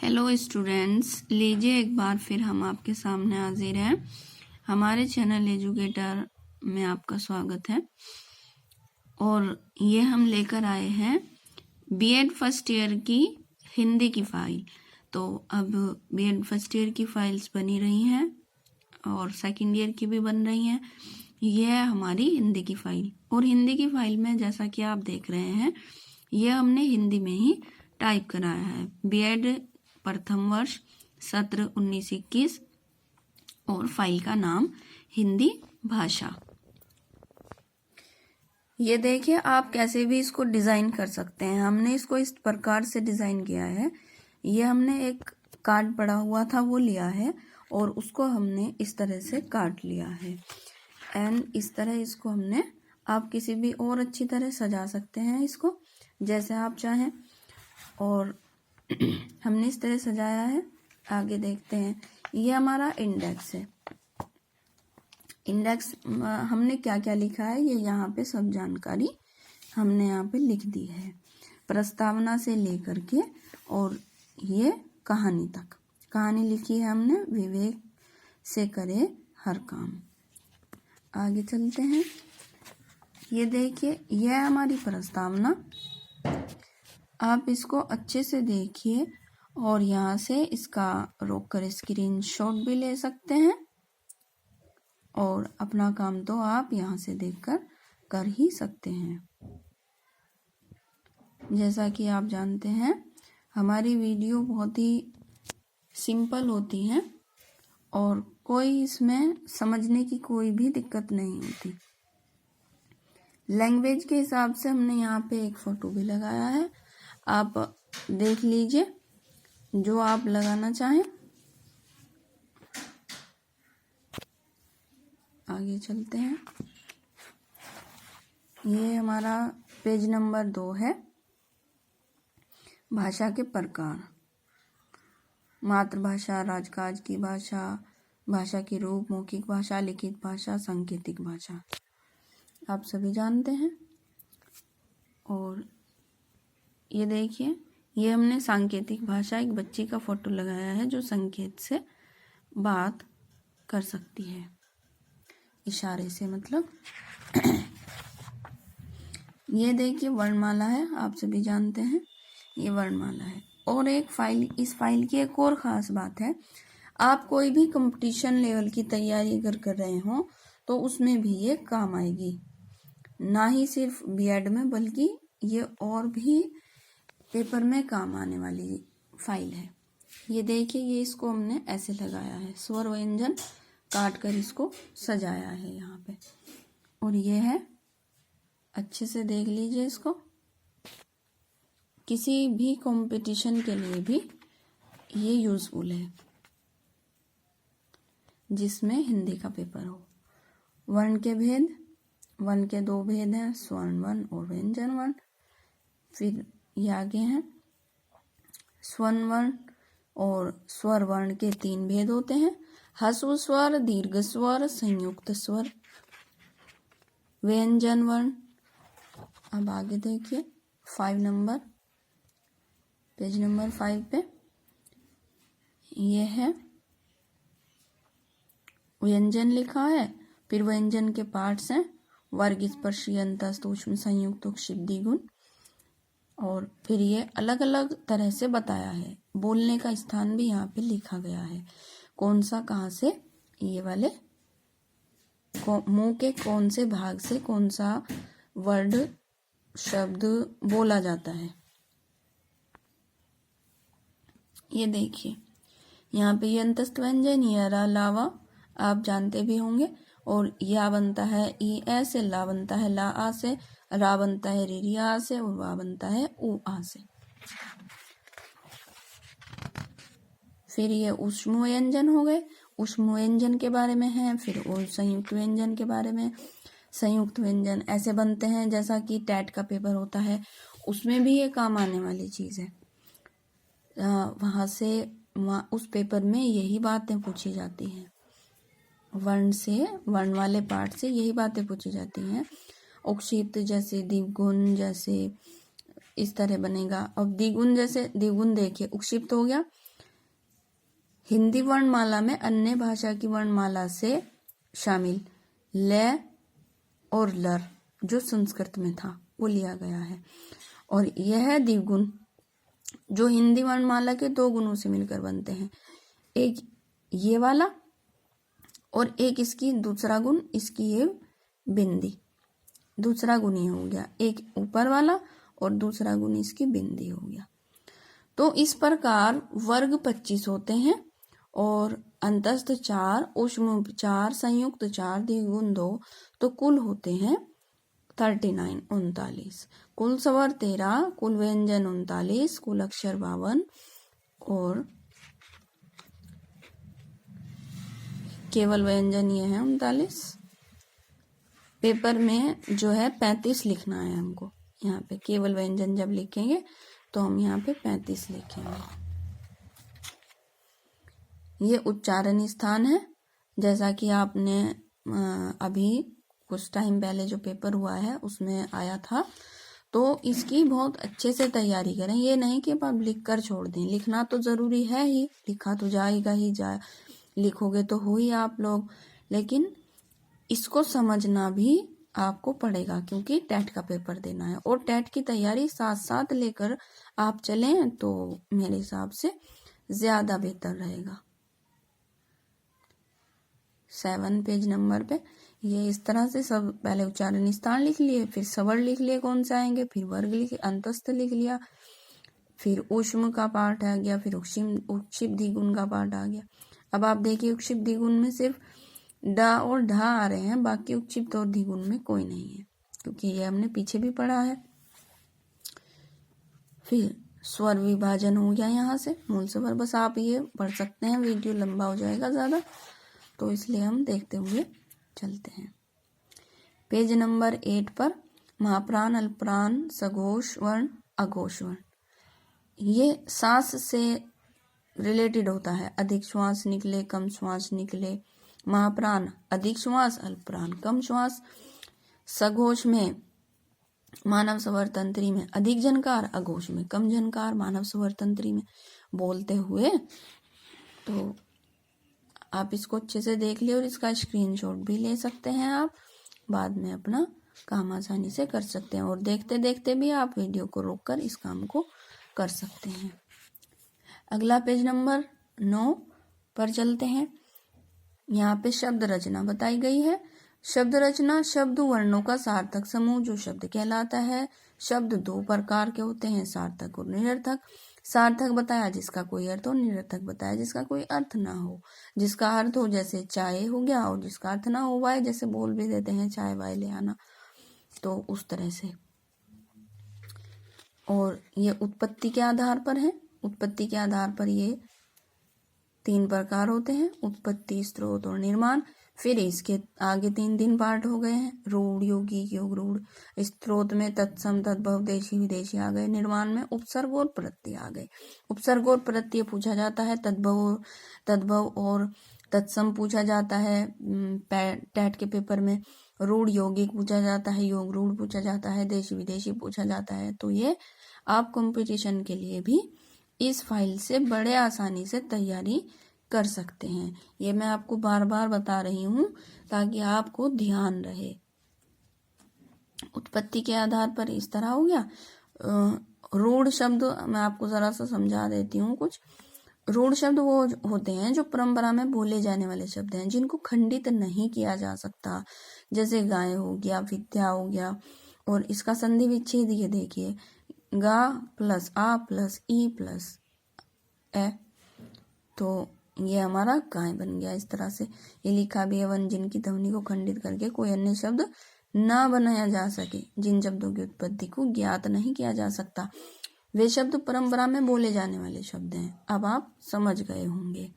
Hello students, लीजिए एक बार फिर हम आपके सामने हाजिर हैं। हमारे चैनल एजुकेटर में आपका स्वागत है और ये हम लेकर आए हैं बीएड फर्स्ट ईयर की हिंदी की फाइल। तो अब बीएड फर्स्ट ईयर की फाइल्स बनी रही हैं और सेकंड ईयर की भी बन रही हैं। यह है हमारी हिंदी की फाइल और हिंदी की फाइल में जैसा कि आप देख रहे हैं, यह हमने हिंदी में ही टाइप कराया है। बीएड प्रथम वर्ष सत्र 19-21 और फाइल का नाम हिंदी भाषा। ये देखिए, आप कैसे भी इसको डिजाइन कर सकते हैं। हमने इसको इस प्रकार से डिजाइन किया है। ये हमने एक कार्ड पड़ा हुआ था वो लिया है और उसको हमने इस तरह से काट लिया है एंड इस तरह इसको हमने, आप किसी भी और अच्छी तरह सजा सकते हैं इसको जैसे आप चाहें। और हमने इस तरह सजाया है। आगे देखते हैं, ये हमारा इंडेक्स है। इंडेक्स हमने क्या क्या लिखा है ये यहाँ पे सब जानकारी हमने यहाँ पे लिख दी है, प्रस्तावना से लेकर के और ये कहानी तक। कहानी लिखी है हमने, विवेक से करे हर काम। आगे चलते हैं। ये देखिए, यह हमारी प्रस्तावना। आप इसको अच्छे से देखिए और यहाँ से इसका रोककर स्क्रीनशॉट भी ले सकते हैं और अपना काम तो आप यहाँ से देखकर कर ही सकते हैं। जैसा कि आप जानते हैं, हमारी वीडियो बहुत ही सिंपल होती हैं और कोई इसमें समझने की कोई भी दिक्कत नहीं होती। लैंग्वेज के हिसाब से हमने यहाँ पे एक फोटो भी लगाया है, आप देख लीजिए जो आप लगाना चाहें। आगे चलते हैं। ये हमारा पेज नंबर 2 है। भाषा के प्रकार, मातृभाषा, राजकाज की भाषा, भाषा के रूप, मौखिक भाषा, लिखित भाषा, सांकेतिक भाषा, आप सभी जानते हैं। और ये देखिए, ये हमने सांकेतिक भाषा, एक बच्ची का फोटो लगाया है जो संकेत से बात कर सकती है, इशारे से मतलब। ये देखिए वर्णमाला है, आप सभी जानते हैं ये वर्णमाला है। और एक फाइल, इस फाइल की एक और ख़ास बात है, आप कोई भी कंपटीशन लेवल की तैयारी अगर कर रहे हो तो उसमें भी ये काम आएगी। ना ही सिर्फ बीएड में बल्कि ये और भी पेपर में काम आने वाली फाइल है। ये देखिए, ये इसको हमने ऐसे लगाया है, स्वर व्यंजन काट कर इसको सजाया है यहाँ पे। और ये है, अच्छे से देख लीजिए इसको। किसी भी कंपटीशन के लिए भी ये यूजफुल है जिसमें हिंदी का पेपर हो। वर्ण के भेद, वर्ण के 2 भेद हैं, स्वर्ण वर्ण और व्यंजन वर्ण। फिर ये आगे हैं, स्वर्ण वर्ण और स्वर वर्ण के 3 भेद होते हैं, ह्रस्व स्वर, दीर्घ स्वर, संयुक्त स्वर। व्यंजन वर्ण, अब आगे देखिए 5 नंबर, पेज नंबर 5 पे ये है, व्यंजन लिखा है। फिर व्यंजन के पार्ट्स हैं, वर्ग, स्पर्शी, अंतस्थ, ऊष्म, संयुक्त, क्षिप्ति, गुण। और फिर ये अलग अलग तरह से बताया है, बोलने का स्थान भी यहाँ पे लिखा गया है, कौन सा कहाँ से, ये वाले मुंह के कौन से भाग से कौन सा वर्ड शब्द बोला जाता है। ये देखिए, यहाँ पे ये अंतस्थ व्यंजन, ये अलावा आप जानते भी होंगे। और या बनता है ई ए से, ला बनता है ला आ से, रा बनता है री आ से और वा बनता है उ आ से। फिर ये ऊष्म व्यंजन हो गए, ऊष्म व्यंजन के बारे में है। फिर और संयुक्त व्यंजन के बारे में, संयुक्त व्यंजन ऐसे बनते हैं जैसा कि टेट का पेपर होता है, उसमें भी ये काम आने वाली चीज़ है। वहाँ से उस पेपर में यही बातें पूछी जाती हैं, वर्ण से, वर्ण वाले पार्ट से यही बातें पूछी जाती हैं। उपक्षिप्त जैसे द्विगुण, जैसे इस तरह बनेगा। अब द्विगुण, जैसे द्विगुण देखिए, उपक्षिप्त हो गया, हिंदी वर्णमाला में अन्य भाषा की वर्णमाला से शामिल ल और लर जो संस्कृत में था वो लिया गया है। और यह द्विगुण जो हिंदी वर्णमाला के 2 गुणों से मिलकर बनते हैं, एक ये वाला और एक इसकी दूसरा गुण, इसकी ये बिंदी, दूसरा गुण ये हो गया, एक ऊपर वाला और दूसरा गुण इसकी बिंदी हो गया। तो इस प्रकार वर्ग 25 होते हैं और अंतस्थ 4, ऊष्म 4, संयुक्त 4, द्विगुण 2, तो कुल होते हैं 39 39। कुल स्वर 13, कुल व्यंजन 39, कुल अक्षर 52 और केवल व्यंजन ये है 39। पेपर में जो है 35 लिखना है हमको। यहाँ पे केवल व्यंजन जब लिखेंगे तो हम यहाँ पे 35 लिखेंगे। ये उच्चारण स्थान है, जैसा कि आपने अभी कुछ टाइम पहले जो पेपर हुआ है उसमें आया था। तो इसकी बहुत अच्छे से तैयारी करें, ये नहीं कि आप लिख कर छोड़ दें। लिखना तो ज़रूरी है ही, लिखा तो जाएगा ही, लिखोगे तो हो ही आप लोग, लेकिन इसको समझना भी आपको पड़ेगा क्योंकि टेट का पेपर देना है। और टेट की तैयारी साथ साथ लेकर आप चलें तो मेरे हिसाब से ज़्यादा बेहतर रहेगा। 7 पेज नंबर पे ये इस तरह से सब पहले उच्चारण स्थान लिख लिए, फिर स्वर लिख लिए कौन से आएंगे, फिर वर्ग लिख, अंतस्थ लिख लिया, फिर ऊष्म का पाठ आ गया, फिर उक्षिप द्विगुण का पाठ आ गया। अब आप देखिए उक्षिप द्विगुण में सिर्फ ड और ढ आ रहे हैं, बाकी उक्षिप्त और द्विगुण में कोई नहीं है क्योंकि ये हमने पीछे भी पढ़ा है। फिर स्वर विभाजन हो गया यहाँ से मूल स्वर, बस आप ये पढ़ सकते हैं, वीडियो लंबा हो जाएगा ज़्यादा, तो इसलिए हम देखते हुए चलते हैं। पेज नंबर 8 पर महाप्राण, अल्पप्राण, सघोष वर्ण, अघोष वर्ण, ये सांस से रिलेटेड होता है। अधिक श्वास निकले, कम श्वास निकले। महाप्राण अधिक श्वास, अल्पप्राण कम श्वास। सघोष में मानव स्वर तंत्री में अधिक झनकार, अघोष में कम झनकार मानव स्वर तंत्री में बोलते हुए। तो आप इसको अच्छे से देख लिए और इसका स्क्रीनशॉट भी ले सकते हैं, आप बाद में अपना काम आसानी से कर सकते हैं। और देखते देखते भी आप वीडियो को रोककर इस काम को कर सकते हैं। अगला पेज नंबर 9 पर चलते हैं। यहाँ पे शब्द रचना बताई गई है। शब्द रचना शब्द वर्णों का सार्थक समूह जो शब्द कहलाता है। शब्द 2 प्रकार के होते हैं, सार्थक और निरर्थक। सार्थक बताया जिसका कोई अर्थ हो, निरर्थक बताया जिसका कोई अर्थ ना हो। जिसका अर्थ हो जैसे चाय हो गया, और जिसका अर्थ ना हो वाय, जैसे बोल भी देते हैं चाय वाय ले आना, तो उस तरह से। और ये उत्पत्ति के आधार पर है। उत्पत्ति के आधार पर ये 3 प्रकार होते हैं, उत्पत्ति, स्रोत और निर्माण। फिर इसके आगे 3 पार्ट हो गए हैं, रूढ़, यौगिक, योग रूढ़। स्रोत में तत्सम, तद्भव, देशी विदेशी आ गए। निर्माण में उपसर्ग और प्रत्यय आ गए। उपसर्ग और प्रत्यय पूछा जाता है, तद्भव और तत्सम पूछा जाता है टेट के पेपर में। रूढ़ यौगिक पूछा जाता है, योग रूढ़ पूछा जाता है, देशी विदेशी पूछा जाता है। तो ये आप कंपटीशन के लिए भी इस फाइल से बड़े आसानी से तैयारी कर सकते हैं। ये मैं आपको बार बार बता रही हूँ ताकि आपको ध्यान रहे। उत्पत्ति के आधार पर इस तरह हो गया। रूढ़ शब्द मैं आपको जरा सा समझा देती हूँ कुछ। रूढ़ शब्द वो होते हैं जो परंपरा में बोले जाने वाले शब्द हैं, जिनको खंडित नहीं किया जा सकता। जैसे गाय हो गया, विद्या हो गया। और इसका संधि विच्छेद ये देखिए, गा प्लस आ प्लस ई प्लस ए, तो ये हमारा गाय बन गया। इस तरह से ये लिखा भी है, वन जिनकी ध्वनि को खंडित करके कोई अन्य शब्द ना बनाया जा सके, जिन शब्दों की उत्पत्ति को ज्ञात नहीं किया जा सकता, वे शब्द परंपरा में बोले जाने वाले शब्द हैं। अब आप समझ गए होंगे।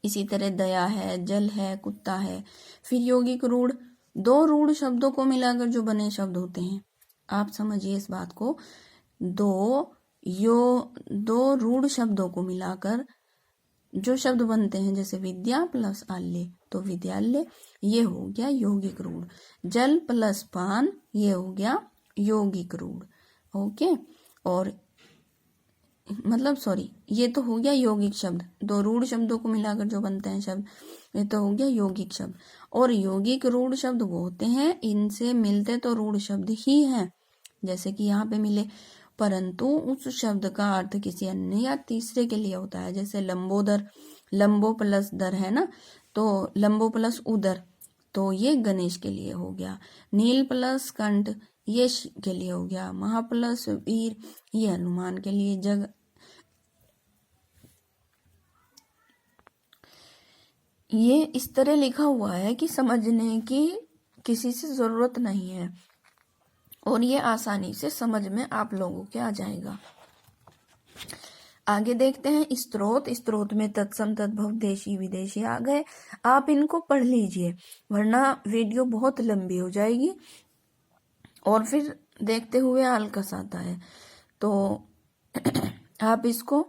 इसी तरह दया है, जल है, कुत्ता है। फिर यौगिक रूढ़, 2 रूढ़ शब्दों को मिलाकर जो बने शब्द होते हैं। आप समझिए इस बात को, 2 रूढ़ शब्दों को मिलाकर जो शब्द बनते हैं, जैसे विद्या प्लस आल्य तो विद्यालय, ये हो गया यौगिक रूढ़। जल प्लस पान, ये हो गया यौगिक रूढ़। ओके। और मतलब सॉरी, ये तो हो गया यौगिक शब्द, दो रूढ़ शब्दों को मिलाकर जो बनते हैं शब्द, ये तो हो गया यौगिक शब्द। और यौगिक रूढ़ शब्द वो होते हैं, इनसे मिलते तो रूढ़ शब्द ही हैं, जैसे कि यहाँ पे मिले, परंतु उस शब्द का अर्थ किसी अन्य या तीसरे के लिए होता है। जैसे लंबोदर, लंबो प्लस दर है ना, तो लंबो प्लस उदर, तो ये गणेश के लिए हो गया। नील प्लस कंठ, ये के लिए हो गया। महा प्लस वीर, ये हनुमान के लिए। जग, ये इस तरह लिखा हुआ है कि समझने की किसी से जरूरत नहीं है, और ये आसानी से समझ में आप लोगों के आ जाएगा। आगे देखते हैं स्त्रोत। स्त्रोत में तत्सम, तद्भव, देशी, विदेशी आ गए। आप इनको पढ़ लीजिए, वरना वीडियो बहुत लंबी हो जाएगी और फिर देखते हुए आलकस आता है। तो आप इसको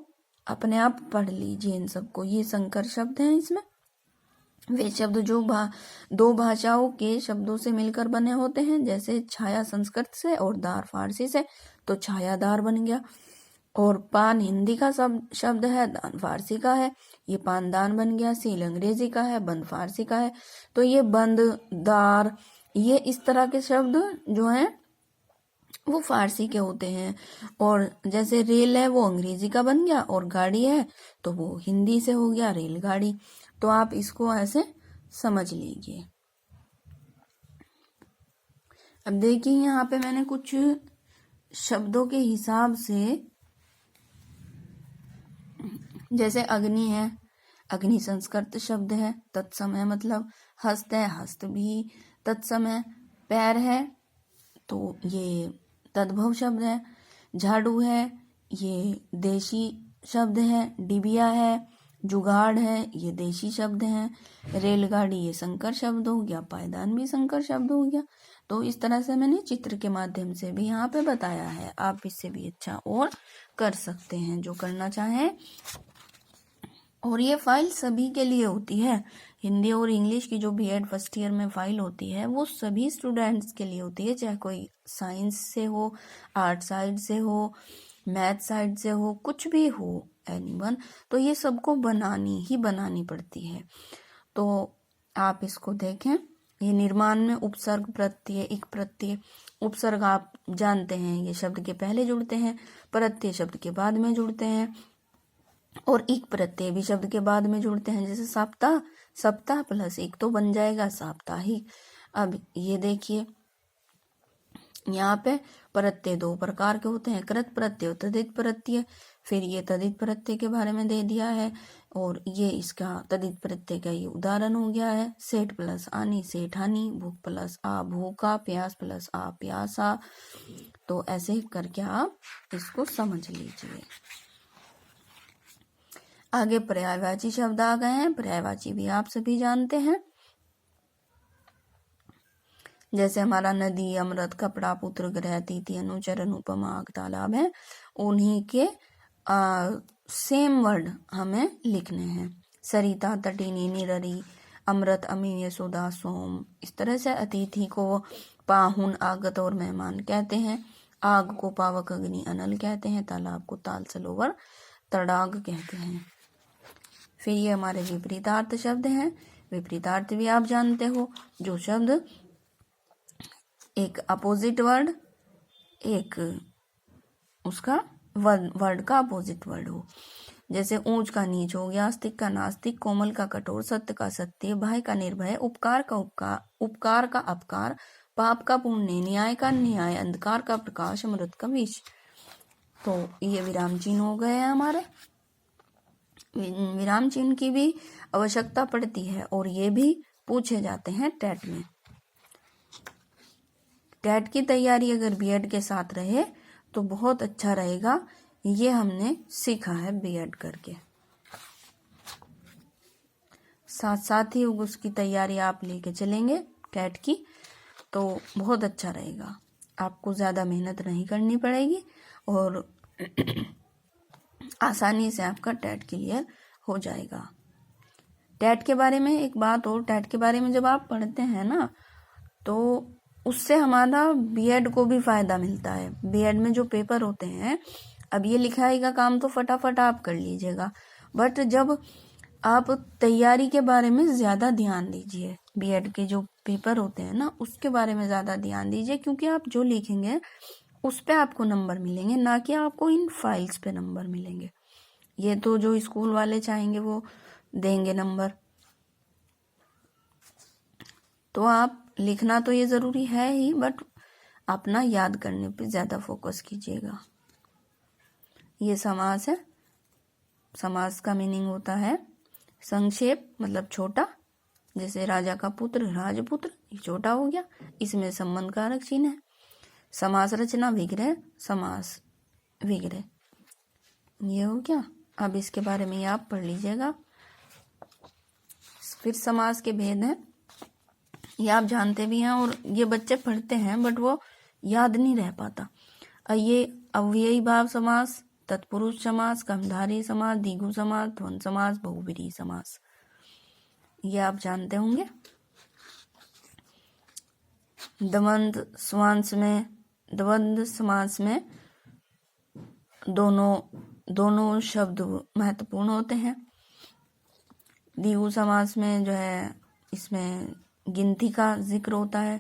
अपने आप पढ़ लीजिए इन सबको। ये संकर शब्द हैं, इसमें वे शब्द जो दो भाषाओं के शब्दों से मिलकर बने होते हैं, जैसे छाया संस्कृत से और दार फारसी से, तो छायादार बन गया। और पान हिंदी का शब्द है, दान फारसी का है, ये पानदान बन गया। सील अंग्रेजी का है, बंद फारसी का है, तो ये बंद, दार, ये इस तरह के शब्द जो हैं वो फारसी के होते हैं। और जैसे रेल है वो अंग्रेजी का बन गया, और गाड़ी है तो वो हिंदी से हो गया रेलगाड़ी। तो आप इसको ऐसे समझ लीजिए। अब देखिए यहाँ पे मैंने कुछ शब्दों के हिसाब से, जैसे अग्नि है, अग्नि संस्कृत शब्द है, तत्सम है मतलब हस्त है, हस्त भी तत्सम है। पैर है तो ये तद्भव शब्द है। झाड़ू है, ये देशी शब्द है। डिबिया है, जुगाड़ है, ये देशी शब्द है। रेलगाड़ी, ये संकर शब्द हो गया। पायदान भी संकर शब्द हो गया। तो इस तरह से मैंने चित्र के माध्यम से भी यहाँ पे बताया है। आप इससे भी अच्छा और कर सकते हैं जो करना चाहें। और ये फाइल सभी के लिए होती है। हिंदी और इंग्लिश की जो बीएड फर्स्ट ईयर में फाइल होती है वो सभी स्टूडेंट्स के लिए होती है, चाहे कोई साइंस से हो, आर्ट साइड से हो, मैथ साइड से हो, कुछ भी हो, एनीवन, तो ये सबको बनानी पड़ती है। तो आप इसको देखें। ये निर्माण में उपसर्ग, प्रत्यय, एक प्रत्यय। उपसर्ग आप जानते हैं, ये शब्द के पहले जुड़ते हैं, प्रत्यय शब्द के बाद में जुड़ते हैं, और एक प्रत्यय भी शब्द के बाद में जुड़ते हैं। जैसे सप्ताह, सप्ताह प्लस एक तो बन जाएगा साप्ताहिक। अब ये देखिए यहाँ पे प्रत्यय दो प्रकार के होते हैं, कृत प्रत्यय, तदित प्रत्यय। फिर ये तदित प्रत्यय के बारे में दे दिया है, और ये इसका तदित प्रत्यय का ये उदाहरण हो गया है। सेठ प्लस आनी, सेठानी। भूख प्लस आ, भूखा। प्यास प्लस आ, प्यासा। तो ऐसे करके आप इसको समझ लीजिए। आगे पर्यायवाची शब्द आ गए हैं। पर्यायवाची भी आप सभी जानते हैं, जैसे हमारा नदी, अमृत, कपड़ा, पुत्र, ग्रह, तिथि, अनुचर, अनुपमा, आग, तालाब है। उन्हीं के सेम वर्ड हमें लिखने हैं। सरिता, तटिनी, निररी, अमृत, अमीन, यशोदा, सोम। इस तरह से अतिथि को पाहुन, आगत और मेहमान कहते हैं। आग को पावक, अग्नि, अनल कहते हैं। तालाब को ताल, सरोवर, तड़ाग कहते हैं। फिर ये हमारे विपरीतार्थ शब्द हैं। विपरीतार्थ भी आप जानते हो, जो शब्द एक अपोजिट वर्ड, एक उसका वर्ड का अपोजिट वर्ड हो। जैसे ऊंच का नीच हो गया, आस्तिक का नास्तिक, कोमल का कठोर, सत्य का सत्य, भय का निर्भय, उपकार का उपकार का अपकार, पाप का पुण्य, न्याय का न्याय, अंधकार का प्रकाश, अमृत का विष। तो ये विराम चिन्ह हो गए हैं हमारे। विराम चिन्ह की भी आवश्यकता पड़ती है, और ये भी पूछे जाते हैं टेट में। टेट की तैयारी अगर बीएड के साथ रहे तो बहुत अच्छा रहेगा। ये हमने सीखा है बीएड करके। साथ साथ ही उसकी तैयारी आप लेके चलेंगे टेट की, तो बहुत अच्छा रहेगा। आपको ज़्यादा मेहनत नहीं करनी पड़ेगी, और आसानी से आपका टेट क्लियर हो जाएगा। टेट के बारे में एक बात और, टेट के बारे में जब आप पढ़ते हैं ना, तो उससे हमारा बीएड को भी फायदा मिलता है। बीएड में जो पेपर होते हैं अब ये लिखाई का काम तो फटाफट आप कर लीजिएगा, बट जब आप तैयारी के बारे में ज़्यादा ध्यान दीजिए, बीएड के जो पेपर होते हैं ना उसके बारे में ज़्यादा ध्यान दीजिए, क्योंकि आप जो लिखेंगे उस पे आपको नंबर मिलेंगे, ना कि आपको इन फाइल्स पे नंबर मिलेंगे। ये तो जो स्कूल वाले चाहेंगे वो देंगे नंबर। तो आप लिखना तो ये ज़रूरी है ही, बट अपना याद करने पे ज़्यादा फोकस कीजिएगा। ये समास है। समास का मीनिंग होता है संक्षेप, मतलब छोटा, जैसे राजा का पुत्र राजपुत्र, ये छोटा हो गया, इसमें संबंध कारक चिन्ह है। समास रचना विग्रह, समास विग्रह, ये हो गया। अब इसके बारे में आप पढ़ लीजिएगा। फिर समास के भेद हैं, ये आप जानते भी हैं और ये बच्चे पढ़ते हैं बट वो याद नहीं रह पाता। ये अव्ययी भाव समास, तत्पुरुष समास, कर्मधारय समास, द्विगु समास, द्वंद्व समास, बहुव्रीहि समास, ये आप जानते होंगे। द्वंद्व समास में दोनों शब्द महत्वपूर्ण होते हैं। द्विगु समास में जो है इसमें गिनती का जिक्र होता है,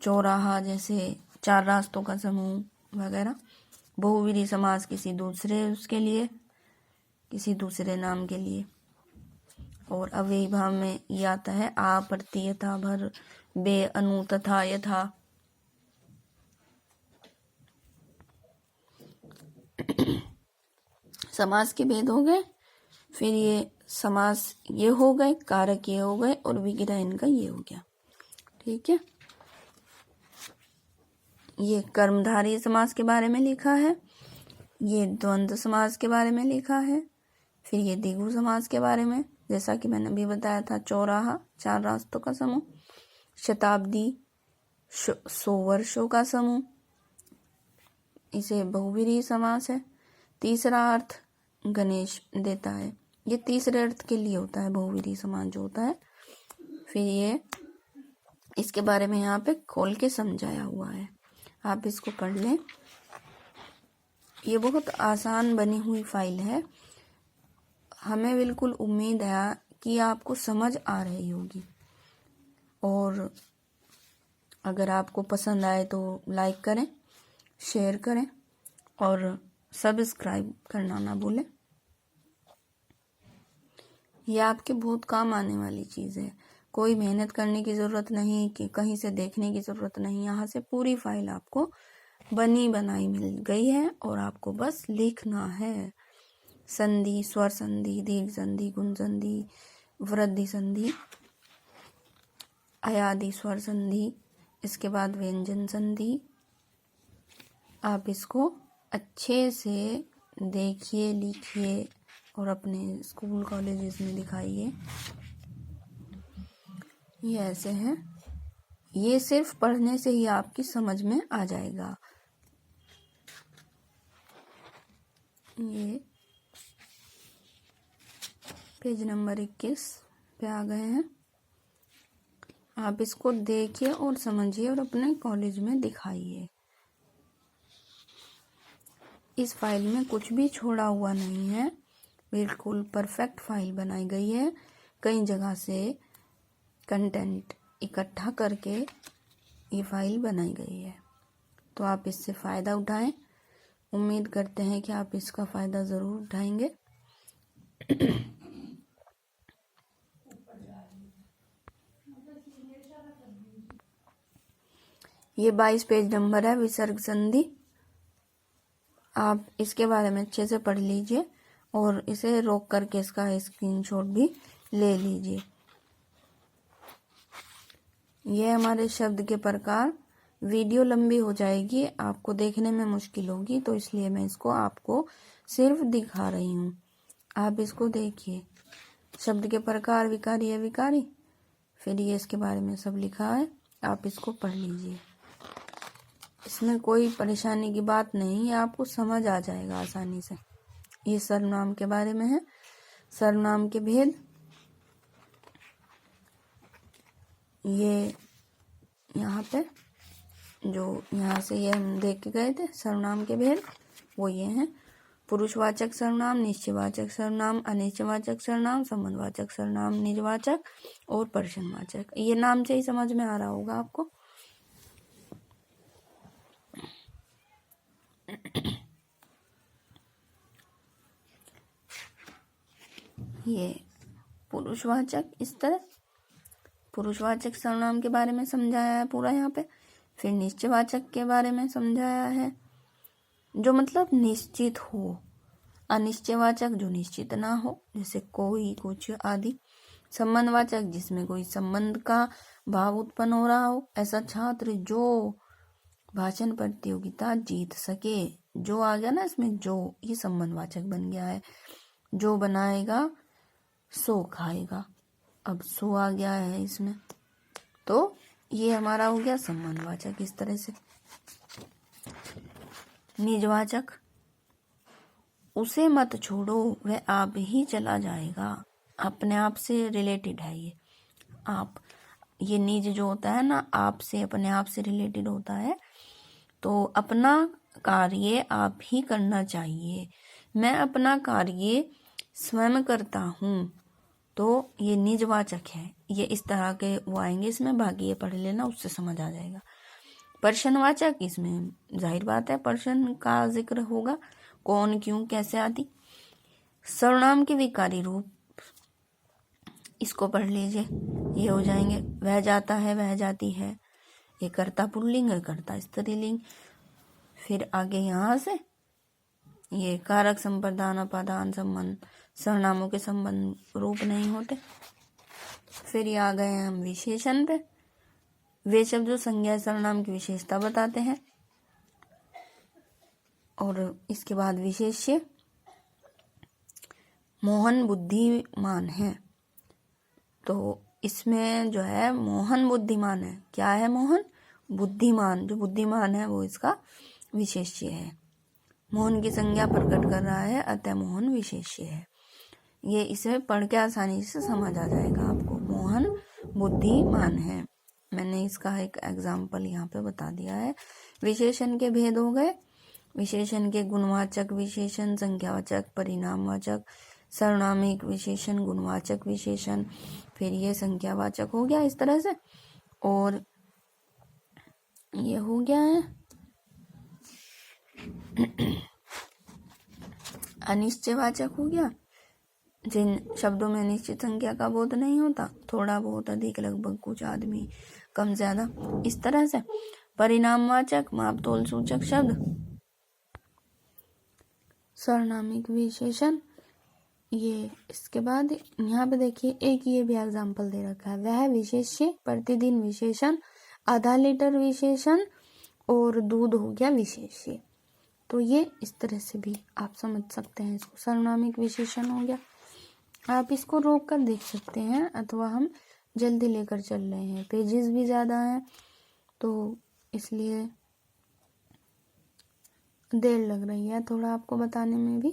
चौराहा जैसे 4 रास्तों का समूह वगैरह। बहुव्रीहि समास किसी दूसरे नाम के लिए। और अव्ययी भाव में ये आता है आ, प्रति, यथा, भर, बे, अनु, तथा, यथा। समास के भेद हो गए। फिर ये समास ये हो गए, कारक ये हो गए और विग्रह इनका ये हो गया। ठीक है, ये कर्मधारय समास के बारे में लिखा है, ये द्वंद्व समास के बारे में लिखा है। फिर ये द्विगु समास के बारे में, जैसा कि मैंने अभी बताया था, चौराहा 4 रास्तों का समूह, शताब्दी 100 वर्षों का समूह, इसे बहुव्रीहि समास है। तीसरा अर्थ गणेश देता है, ये तीसरे अर्थ के लिए होता है बहुव्रीहि समास जो होता है। फिर ये इसके बारे में यहाँ पे खोल के समझाया हुआ है, आप इसको पढ़ लें। ये बहुत आसान बनी हुई फाइल है, हमें बिल्कुल उम्मीद है कि आपको समझ आ रही होगी। और अगर आपको पसंद आए तो लाइक करें, शेयर करें और सब्सक्राइब करना ना भूलें। यह आपके बहुत काम आने वाली चीज़ है, कोई मेहनत करने की ज़रूरत नहीं, कि कहीं से देखने की ज़रूरत नहीं, यहाँ से पूरी फाइल आपको बनी बनाई मिल गई है और आपको बस लिखना है। संधि, स्वर संधि, दीर्घ संधि, गुण संधि, वृद्धि संधि, अयादि स्वर संधि, इसके बाद व्यंजन संधि। आप इसको अच्छे से देखिए, लिखिए और अपने स्कूल कॉलेजेस में दिखाइए। ये ऐसे हैं, ये सिर्फ पढ़ने से ही आपकी समझ में आ जाएगा। ये पेज नंबर 21 पे आ गए हैं। आप इसको देखिए और समझिए और अपने कॉलेज में दिखाइए। इस फाइल में कुछ भी छोड़ा हुआ नहीं है, बिल्कुल परफेक्ट फाइल बनाई गई है। कई जगह से कंटेंट इकट्ठा करके ये फाइल बनाई गई है, तो आप इससे फ़ायदा उठाएं। उम्मीद करते हैं कि आप इसका फ़ायदा ज़रूर उठाएंगे। ये 22 पेज नंबर है, विसर्ग संधि। आप इसके बारे में अच्छे से पढ़ लीजिए और इसे रोक करके इसका स्क्रीनशॉट भी ले लीजिए। ये हमारे शब्द के प्रकार। वीडियो लंबी हो जाएगी, आपको देखने में मुश्किल होगी, तो इसलिए मैं इसको आपको सिर्फ दिखा रही हूँ। आप इसको देखिए। शब्द के प्रकार विकारी अविकारी, फिर ये इसके बारे में सब लिखा है, आप इसको पढ़ लीजिए। इसमें कोई परेशानी की बात नहीं है, आपको समझ आ जाएगा आसानी से। ये सर्वनाम के बारे में है, सर्वनाम के भेद। ये यहाँ पे जो यहाँ से ये हम देख के गए थे सर्वनाम के भेद, वो ये हैं: पुरुषवाचक सर्वनाम, निश्चयवाचक सर्वनाम, अनिश्चयवाचक सर्वनाम, संबंधवाचक सर्वनाम, निजवाचक और प्रश्नवाचक। ये नाम से ही समझ में आ रहा होगा आपको। ये पुरुषवाचक, इस तरह पुरुषवाचक सर्वनाम के बारे में समझाया है पूरा यहाँ पे। फिर निश्चयवाचक के बारे में समझाया है, जो मतलब निश्चित हो। अनिश्चयवाचक जो निश्चित ना हो, जैसे कोई, कुछ आदि। संबंधवाचक जिसमें कोई संबंध का भाव उत्पन्न हो रहा हो, ऐसा छात्र जो भाषण प्रतियोगिता जीत सके। जो आ गया ना इसमें, जो, ये संबंधवाचक बन गया है। जो बनाएगा सो खाएगा, अब सो आ गया है इसमें, तो ये हमारा हो गया संबंधवाचक। इस तरह से निजवाचक, उसे मत छोड़ो वह आप ही चला जाएगा। अपने आप से रिलेटेड है ये। आप, ये निज जो होता है ना, आप से, अपने आप से रिलेटेड होता है। तो अपना कार्य आप ही करना चाहिए। मैं अपना कार्य स्वयं करता हूँ, तो ये निजवाचक है। ये इस तरह के वो आएंगे इसमें, बाकी ये पढ़ लेना, उससे समझ आ जाएगा। प्रश्नवाचक, इसमें जाहिर बात है प्रश्न का जिक्र होगा, कौन, क्यों, कैसे आदि। सर्वनाम के विकारी रूप, इसको पढ़ लीजिए, ये हो जाएंगे। वह जाता है, वह जाती है, ये कर्ता पुल्लिंग है, कर्ता स्त्रीलिंग। फिर आगे यहाँ से ये कारक, संप्रदान, अपादान, संबंध, सर्वनामों के संबंध रूप नहीं होते। फिर ये आ गए हम विशेषण पे। वे शब्द जो संज्ञा सर्वनाम की विशेषता बताते हैं। और इसके बाद विशेष्य, मोहन बुद्धिमान है, तो इसमें जो है मोहन बुद्धिमान है। क्या है? मोहन बुद्धिमान, जो बुद्धिमान है वो इसका विशेष्य है। मोहन की संज्ञा प्रकट कर रहा है, अतः मोहन विशेष्य है। ये इसे पढ़ के आसानी से समझ आ जाएगा आपको। मोहन बुद्धिमान है, मैंने इसका एक एग्जाम्पल यहाँ पे बता दिया है। विशेषण के भेद हो गए। विशेषण के गुणवाचक विशेषण, संज्ञावाचक, परिणामवाचक, सर्वनामिक विशेषण, गुणवाचक विशेषण, फिर ये संज्ञावाचक हो गया इस तरह से। और ये हो गया है अनिश्चयवाचक हो गया, जिन शब्दों में निश्चित संख्या का बोध नहीं होता, थोड़ा बहुत, अधिक, लगभग, कुछ, आदमी, कम, ज्यादा, इस तरह से। परिणामवाचक, मापतोल सूचक शब्द। सर्वनामिक विशेषण, ये इसके बाद यहाँ पे देखिए एक ये भी एग्जाम्पल दे रखा है। वह विशेष्य, प्रतिदिन विशेषण, आधा लीटर विशेषण, और दूध हो गया विशेष्य। तो ये इस तरह से भी आप समझ सकते हैं इसको। सर्वनामिक विशेषण हो गया। आप इसको रोक कर देख सकते हैं, अथवा हम जल्दी लेकर चल रहे हैं, पेजेस भी ज़्यादा हैं तो इसलिए देर लग रही है थोड़ा आपको बताने में भी।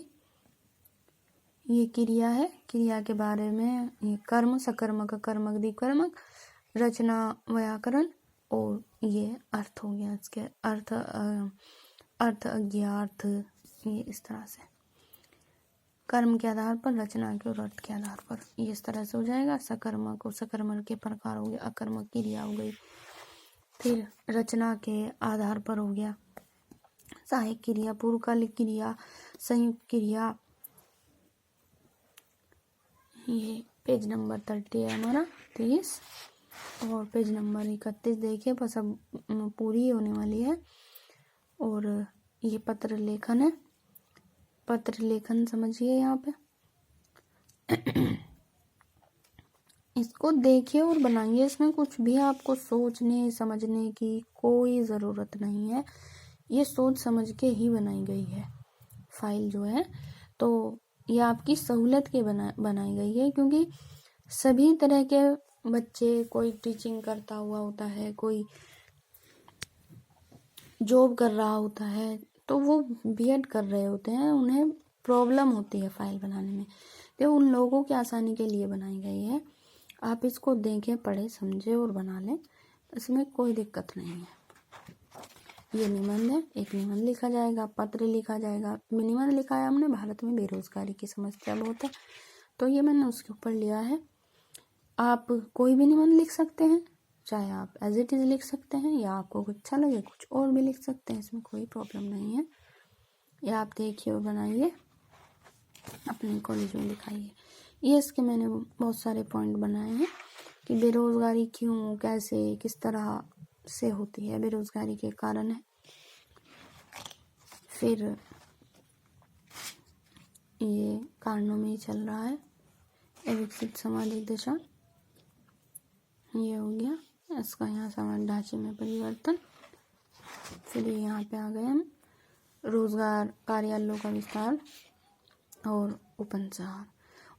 ये क्रिया है, क्रिया के बारे में ये कर्म, सकर्मक, कर्मक, द्विकर्मक, रचना, व्याकरण, और ये अर्थ हो गया। इसके अर्थ, अर्थ, अज्ञार्थ, ये इस तरह से कर्म के आधार पर, रचना के और अर्थ के आधार पर, ये इस तरह से हो जाएगा। सकर्मक और सकर्मक के प्रकार हो गया, अकर्मक क्रिया हो गई। फिर रचना के आधार पर हो गया सहायक क्रिया, पूर्वकालिक क्रिया, संयुक्त क्रिया। ये पेज नंबर 30 है हमारा, 30, और पेज नंबर 31 देखिए, बस अब पूरी होने वाली है। और ये पत्र लेखन है, पत्र लेखन समझिए यहाँ पे। इसको देखिए और बनाइए, इसमें कुछ भी आपको सोचने समझने की कोई ज़रूरत नहीं है, ये सोच समझ के ही बनाई गई है फाइल जो है। तो ये आपकी सहूलत के बनाई गई है, क्योंकि सभी तरह के बच्चे, कोई टीचिंग करता हुआ होता है, कोई जॉब कर रहा होता है, तो वो बीएड कर रहे होते हैं, उन्हें प्रॉब्लम होती है फाइल बनाने में, तो उन लोगों की आसानी के लिए बनाई गई है। आप इसको देखें, पढ़े, समझे और बना लें, इसमें कोई दिक्कत नहीं है। ये निबंध है, एक निबंध लिखा जाएगा, पत्र लिखा जाएगा। निबंध लिखा है हमने, भारत में बेरोजगारी की समस्या बहुत है, तो ये मैंने उसके ऊपर लिया है। आप कोई भी निबंध लिख सकते हैं, चाहे आप एज इट इज लिख सकते हैं या आपको कुछ अच्छा लगे कुछ और भी लिख सकते हैं, इसमें कोई प्रॉब्लम नहीं है। या आप देखिए और बनाइए, अपने कॉलेज में दिखाइए। ये इसके मैंने बहुत सारे पॉइंट बनाए हैं कि बेरोजगारी क्यों, कैसे, किस तरह से होती है, बेरोजगारी के कारण है। फिर ये कारणों में ही चल रहा है, विकसित सामाजिक दशा, ये हो गया। इसका यहाँ समाज ढांचे में परिवर्तन। फिर ये यहाँ पे आ गए हम, रोजगार कार्यालयों का विस्तार और उपसंहार।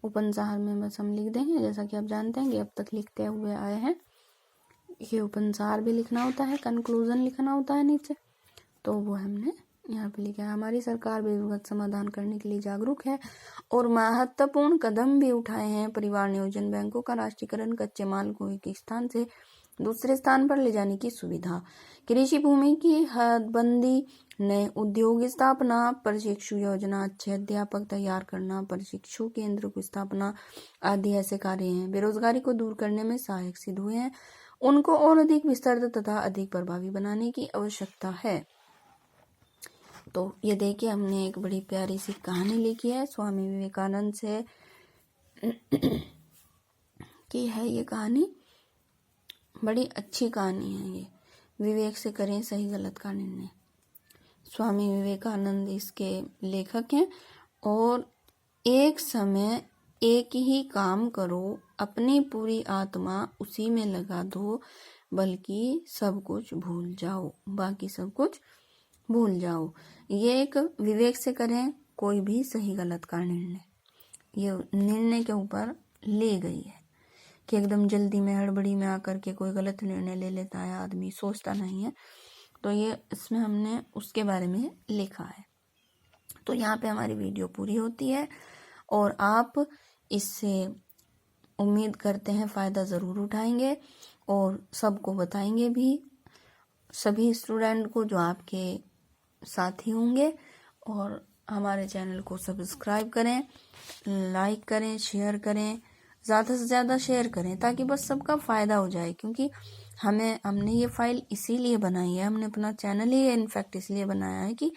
उपसंहार में बस हम लिख देंगे, जैसा कि आप जानते हैं कि अब तक लिखते हुए आए हैं। ये उपसंहार भी लिखना होता है, कंक्लूजन लिखना होता है नीचे, तो वो हमने यहाँ पे लिखा है। हमारी सरकार बेरोजगार समाधान करने के लिए जागरूक है और महत्वपूर्ण कदम भी उठाए हैं। परिवार नियोजन बैंकों का राष्ट्रीयकरण, कच्चे माल को एक स्थान से दूसरे स्थान पर ले जाने की सुविधा, कृषि भूमि की हदबंदी, नए उद्योग स्थापना, प्रशिक्षु योजना, अच्छे अध्यापक तैयार करना, प्रशिक्षु केंद्र की स्थापना आदि ऐसे कार्य हैं बेरोजगारी को दूर करने में सहायक सिद्ध हुए हैं। उनको और अधिक विस्तृत तथा अधिक प्रभावी बनाने की आवश्यकता है। तो ये देखिए, हमने एक बड़ी प्यारी सी कहानी लिखी है स्वामी विवेकानंद से की है। ये कहानी बड़ी अच्छी कहानी है। ये विवेक से करें सही गलत का निर्णय। स्वामी विवेकानंद इसके लेखक हैं। और एक समय एक ही काम करो, अपनी पूरी आत्मा उसी में लगा दो, बल्कि सब कुछ भूल जाओ, बाकी सब कुछ भूल जाओ। ये एक विवेक से करें कोई भी सही गलत का निर्णय, ये निर्णय के ऊपर ले गई है कि एकदम जल्दी में हड़बड़ी में आकर के कोई गलत निर्णय ले लेता है आदमी, सोचता नहीं है। तो ये इसमें हमने उसके बारे में लिखा है। तो यहाँ पे हमारी वीडियो पूरी होती है और आप इससे उम्मीद करते हैं फ़ायदा ज़रूर उठाएंगे और सबको बताएंगे भी, सभी स्टूडेंट को जो आपके साथी होंगे। और हमारे चैनल को सब्सक्राइब करें, लाइक करें, शेयर करें, ज़्यादा से ज़्यादा शेयर करें ताकि बस सबका फ़ायदा हो जाए। क्योंकि हमने ये फाइल इसीलिए बनाई है, हमने अपना चैनल ही इनफैक्ट इसलिए बनाया है कि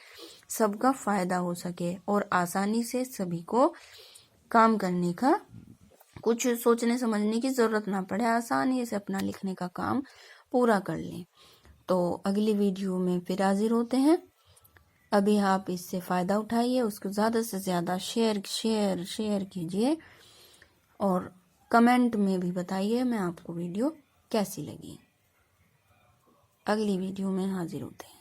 सबका फ़ायदा हो सके और आसानी से सभी को काम करने का, कुछ सोचने समझने की ज़रूरत ना पड़े, आसानी से अपना लिखने का काम पूरा कर लें। तो अगली वीडियो में फिर हाजिर होते हैं। अभी आप इससे फ़ायदा उठाइए, उसको ज़्यादा से ज़्यादा शेयर कीजिए और कमेंट में भी बताइए मैं आपको वीडियो कैसी लगी। अगली वीडियो में हाजिर होते हैं।